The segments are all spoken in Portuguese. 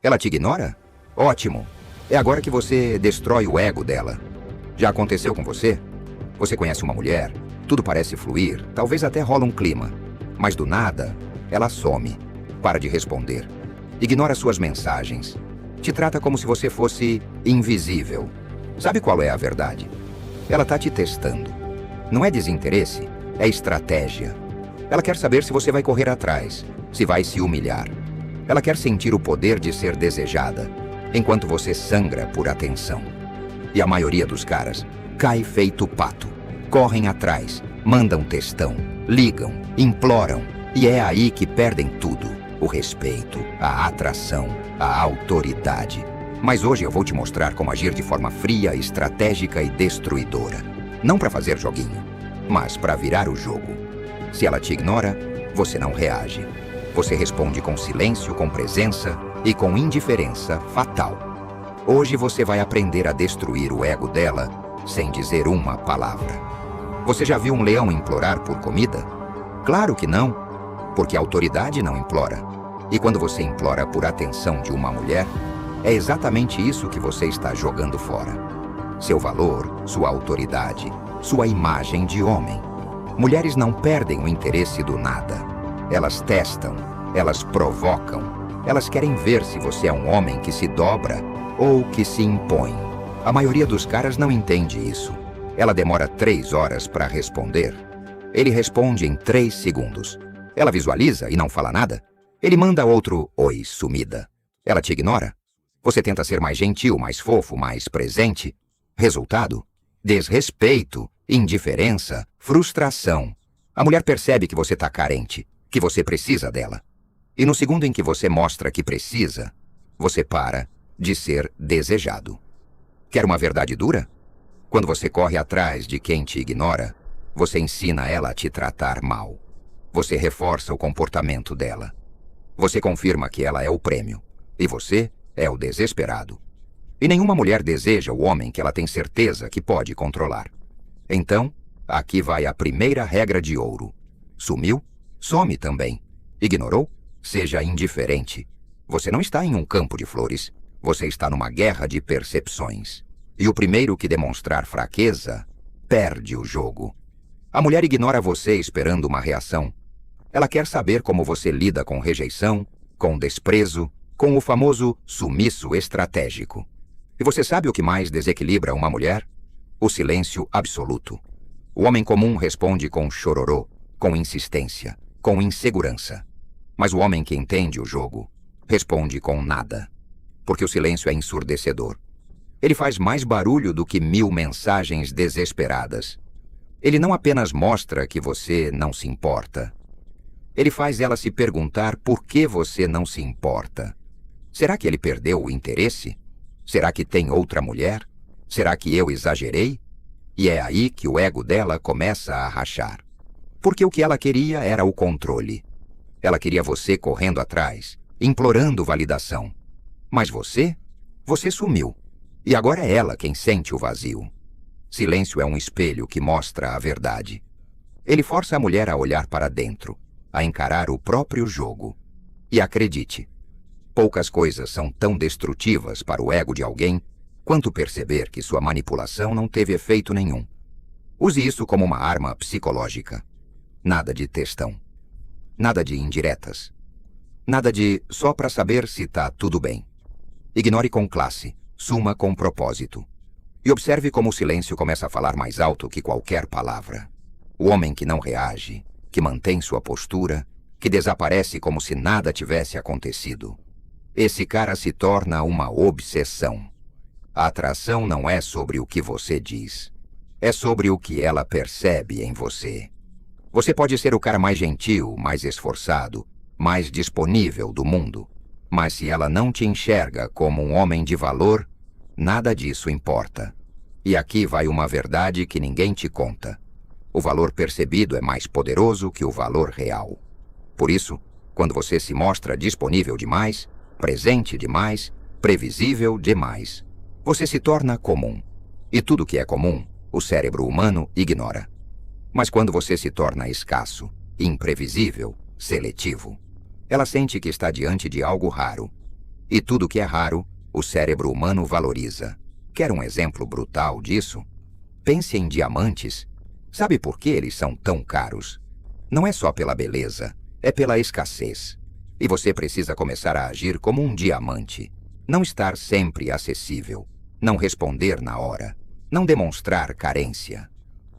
Ela te ignora? Ótimo! É agora que você destrói o ego dela. Já aconteceu com você? Você conhece uma mulher, tudo parece fluir, talvez até rola um clima. Mas do nada, ela some, para de responder, ignora suas mensagens, te trata como se você fosse invisível. Sabe qual é a verdade? Ela tá te testando. Não é desinteresse, é estratégia. Ela quer saber se você vai correr atrás, se vai se humilhar. Ela quer sentir o poder de ser desejada, enquanto você sangra por atenção. E a maioria dos caras cai feito pato. Correm atrás, mandam textão, ligam, imploram. E é aí que perdem tudo. O respeito, a atração, a autoridade. Mas hoje eu vou te mostrar como agir de forma fria, estratégica e destruidora. Não para fazer joguinho, mas para virar o jogo. Se ela te ignora, você não reage. Você responde com silêncio, com presença e com indiferença fatal. Hoje você vai aprender a destruir o ego dela sem dizer uma palavra. Você já viu um leão implorar por comida? Claro que não, porque a autoridade não implora. E quando você implora por atenção de uma mulher, é exatamente isso que você está jogando fora. Seu valor, sua autoridade, sua imagem de homem. Mulheres não perdem o interesse do nada. Elas testam, elas provocam, elas querem ver se você é um homem que se dobra ou que se impõe. A maioria dos caras não entende isso. Ela demora 3 horas para responder. Ele responde em 3 segundos. Ela visualiza e não fala nada. Ele manda outro oi, sumida. Ela te ignora. Você tenta ser mais gentil, mais fofo, mais presente. Resultado? Desrespeito, indiferença, frustração. A mulher percebe que você está carente, que você precisa dela. E no segundo em que você mostra que precisa, você para de ser desejado. Quer uma verdade dura? Quando você corre atrás de quem te ignora, você ensina ela a te tratar mal. Você reforça o comportamento dela. Você confirma que ela é o prêmio, e você é o desesperado. E nenhuma mulher deseja o homem que ela tem certeza que pode controlar. Então, aqui vai a primeira regra de ouro. Sumiu? Some também. Ignorou? Seja indiferente. Você não está em um campo de flores. Você está numa guerra de percepções. E o primeiro que demonstrar fraqueza, perde o jogo. A mulher ignora você esperando uma reação. Ela quer saber como você lida com rejeição, com desprezo, com o famoso sumiço estratégico. E você sabe o que mais desequilibra uma mulher? O silêncio absoluto. O homem comum responde com chororô, com insistência, com insegurança. Mas o homem que entende o jogo responde com nada, porque o silêncio é ensurdecedor. Ele faz mais barulho do que 1000 mensagens desesperadas. Ele não apenas mostra que você não se importa. Ele faz ela se perguntar por que você não se importa. Será que ele perdeu o interesse? Será que tem outra mulher? Será que eu exagerei? E é aí que o ego dela começa a rachar. Porque o que ela queria era o controle. Ela queria você correndo atrás, implorando validação. Mas você sumiu. E agora é ela quem sente o vazio. Silêncio é um espelho que mostra a verdade. Ele força a mulher a olhar para dentro, a encarar o próprio jogo. E acredite, poucas coisas são tão destrutivas para o ego de alguém quanto perceber que sua manipulação não teve efeito nenhum. Use isso como uma arma psicológica. Nada de textão. Nada de indiretas. Nada de só para saber se tá tudo bem. Ignore com classe, suma com propósito. E observe como o silêncio começa a falar mais alto que qualquer palavra. O homem que não reage, que mantém sua postura, que desaparece como se nada tivesse acontecido. Esse cara se torna uma obsessão. A atração não é sobre o que você diz. É sobre o que ela percebe em você. Você pode ser o cara mais gentil, mais esforçado, mais disponível do mundo. Mas se ela não te enxerga como um homem de valor, nada disso importa. E aqui vai uma verdade que ninguém te conta. O valor percebido é mais poderoso que o valor real. Por isso, quando você se mostra disponível demais, presente demais, previsível demais, você se torna comum. E tudo que é comum, o cérebro humano ignora. Mas quando você se torna escasso, imprevisível, seletivo, ela sente que está diante de algo raro. E tudo que é raro, o cérebro humano valoriza. Quer um exemplo brutal disso? Pense em diamantes. Sabe por que eles são tão caros? Não é só pela beleza, é pela escassez. E você precisa começar a agir como um diamante. Não estar sempre acessível. Não responder na hora. Não demonstrar carência.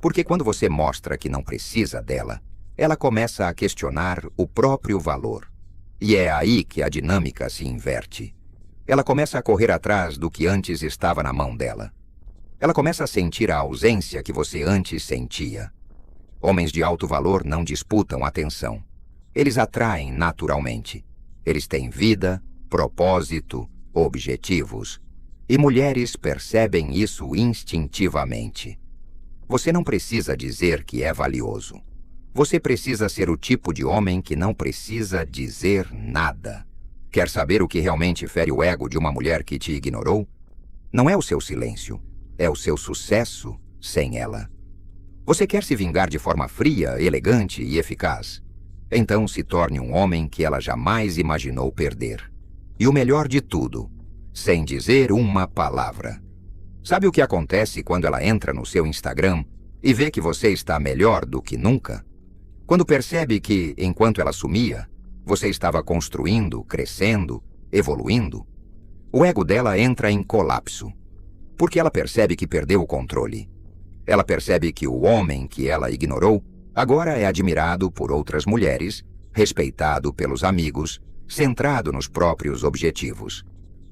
Porque quando você mostra que não precisa dela, ela começa a questionar o próprio valor. E é aí que a dinâmica se inverte. Ela começa a correr atrás do que antes estava na mão dela. Ela começa a sentir a ausência que você antes sentia. Homens de alto valor não disputam atenção. Eles atraem naturalmente. Eles têm vida, propósito, objetivos. E mulheres percebem isso instintivamente. Você não precisa dizer que é valioso. Você precisa ser o tipo de homem que não precisa dizer nada. Quer saber o que realmente fere o ego de uma mulher que te ignorou? Não é o seu silêncio, é o seu sucesso sem ela. Você quer se vingar de forma fria, elegante e eficaz? Então se torne um homem que ela jamais imaginou perder. E o melhor de tudo, sem dizer uma palavra. Sabe o que acontece quando ela entra no seu Instagram e vê que você está melhor do que nunca? Quando percebe que, enquanto ela sumia, você estava construindo, crescendo, evoluindo, o ego dela entra em colapso. Porque ela percebe que perdeu o controle. Ela percebe que o homem que ela ignorou agora é admirado por outras mulheres, respeitado pelos amigos, centrado nos próprios objetivos.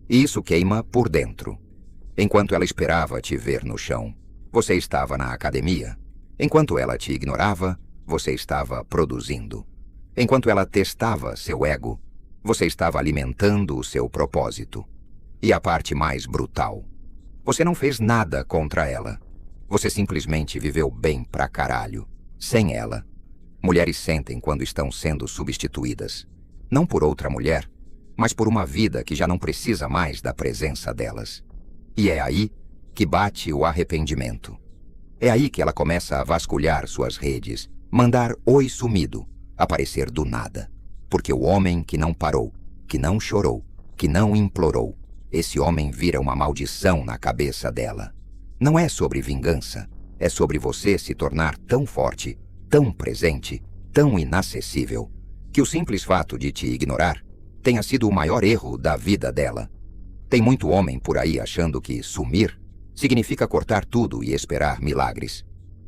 E isso queima por dentro. Enquanto ela esperava te ver no chão, você estava na academia. Enquanto ela te ignorava, você estava produzindo. Enquanto ela testava seu ego, você estava alimentando o seu propósito. E a parte mais brutal, você não fez nada contra ela. Você simplesmente viveu bem pra caralho, sem ela. Mulheres sentem quando estão sendo substituídas. Não por outra mulher, mas por uma vida que já não precisa mais da presença delas. E é aí que bate o arrependimento. É aí que ela começa a vasculhar suas redes, mandar oi sumido, aparecer do nada. Porque o homem que não parou, que não chorou, que não implorou, esse homem vira uma maldição na cabeça dela. Não é sobre vingança, é sobre você se tornar tão forte, tão presente, tão inacessível, que o simples fato de te ignorar tenha sido o maior erro da vida dela. Tem muito homem por aí achando que sumir significa cortar tudo e esperar milagres.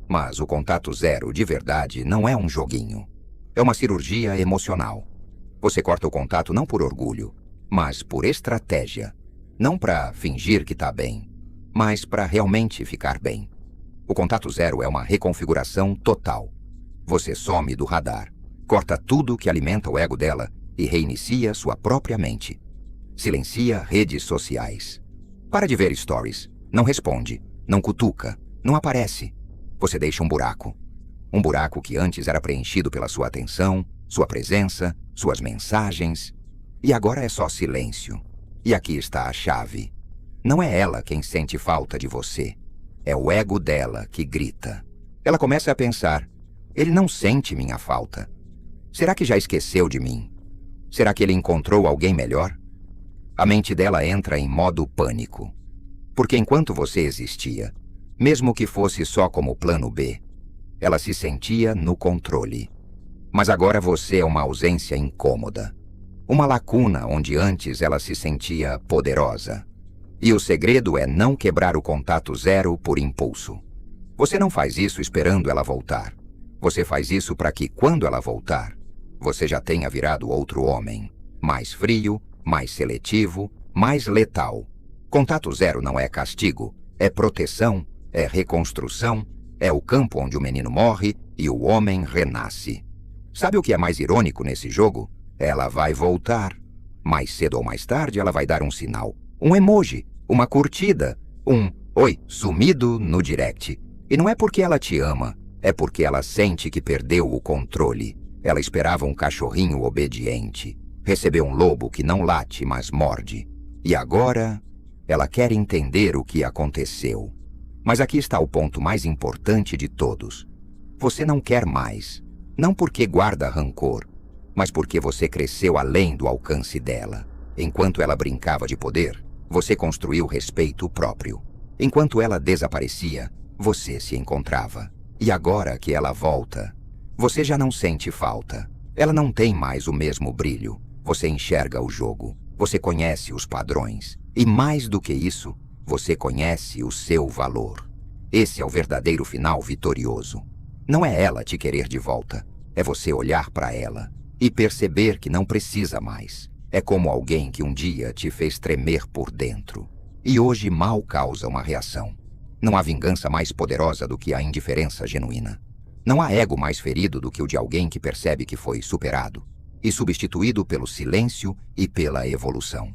Mas o contato zero de verdade não é um joguinho. É uma cirurgia emocional. Você corta o contato não por orgulho, mas por estratégia. Não para fingir que tá bem, mas para realmente ficar bem. O contato zero é uma reconfiguração total. Você some do radar, corta tudo que alimenta o ego dela e reinicia sua própria mente. Silencia redes sociais. Para de ver stories. Não responde, não cutuca, não aparece. Você deixa um buraco. Um buraco que antes era preenchido pela sua atenção, sua presença, suas mensagens. E agora é só silêncio. E aqui está a chave. Não é ela quem sente falta de você. É o ego dela que grita. Ela começa a pensar, ele não sente minha falta. Será que já esqueceu de mim? Será que ele encontrou alguém melhor? A mente dela entra em modo pânico. Porque enquanto você existia, mesmo que fosse só como plano B, ela se sentia no controle. Mas agora você é uma ausência incômoda. Uma lacuna onde antes ela se sentia poderosa. E o segredo é não quebrar o contato zero por impulso. Você não faz isso esperando ela voltar. Você faz isso para que, quando ela voltar, você já tenha virado outro homem, mais frio, mais seletivo, mais letal. Contato zero não é castigo, é proteção, é reconstrução, é o campo onde o menino morre e o homem renasce. Sabe o que é mais irônico nesse jogo? Ela vai voltar. Mais cedo ou mais tarde ela vai dar um sinal, um emoji, uma curtida, um oi sumido no direct. E não é porque ela te ama, é porque ela sente que perdeu o controle. Ela esperava um cachorrinho obediente. Recebeu um lobo que não late, mas morde. E agora, ela quer entender o que aconteceu. Mas aqui está o ponto mais importante de todos. Você não quer mais. Não porque guarda rancor, mas porque você cresceu além do alcance dela. Enquanto ela brincava de poder, você construiu respeito próprio. Enquanto ela desaparecia, você se encontrava. E agora que ela volta, você já não sente falta. Ela não tem mais o mesmo brilho. Você enxerga o jogo. Você conhece os padrões. E mais do que isso, você conhece o seu valor. Esse é o verdadeiro final vitorioso. Não é ela te querer de volta. É você olhar para ela e perceber que não precisa mais. É como alguém que um dia te fez tremer por dentro e hoje mal causa uma reação. Não há vingança mais poderosa do que a indiferença genuína. Não há ego mais ferido do que o de alguém que percebe que foi superado e substituído pelo silêncio e pela evolução.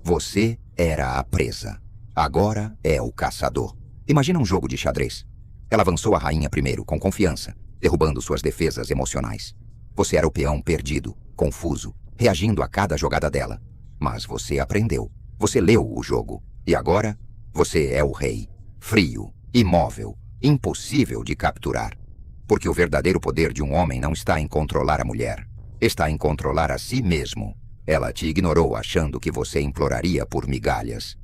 Você era a presa. Agora é o caçador. Imagina um jogo de xadrez. Ela avançou a rainha primeiro, com confiança, derrubando suas defesas emocionais. Você era o peão perdido, confuso, reagindo a cada jogada dela. Mas você aprendeu. Você leu o jogo. E agora, você é o rei. Frio, imóvel, impossível de capturar. Porque o verdadeiro poder de um homem não está em controlar a mulher. Está em controlar a si mesmo. Ela te ignorou achando que você imploraria por migalhas.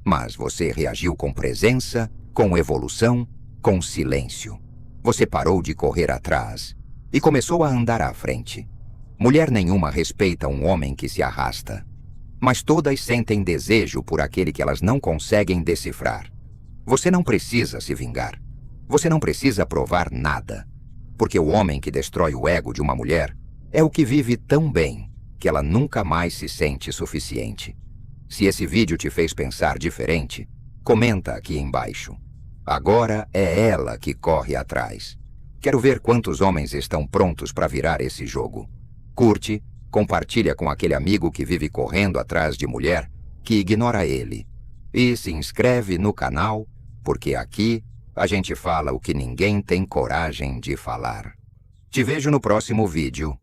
Mas você reagiu com presença, com evolução, com silêncio. Você parou de correr atrás e começou a andar à frente. Mulher nenhuma respeita um homem que se arrasta, mas todas sentem desejo por aquele que elas não conseguem decifrar. Você não precisa se vingar. Você não precisa provar nada, porque o homem que destrói o ego de uma mulher é o que vive tão bem que ela nunca mais se sente suficiente. Se esse vídeo te fez pensar diferente, comenta aqui embaixo. Agora é ela que corre atrás. Quero ver quantos homens estão prontos para virar esse jogo. Curte, compartilha com aquele amigo que vive correndo atrás de mulher que ignora ele. E se inscreve no canal, porque aqui a gente fala o que ninguém tem coragem de falar. Te vejo no próximo vídeo.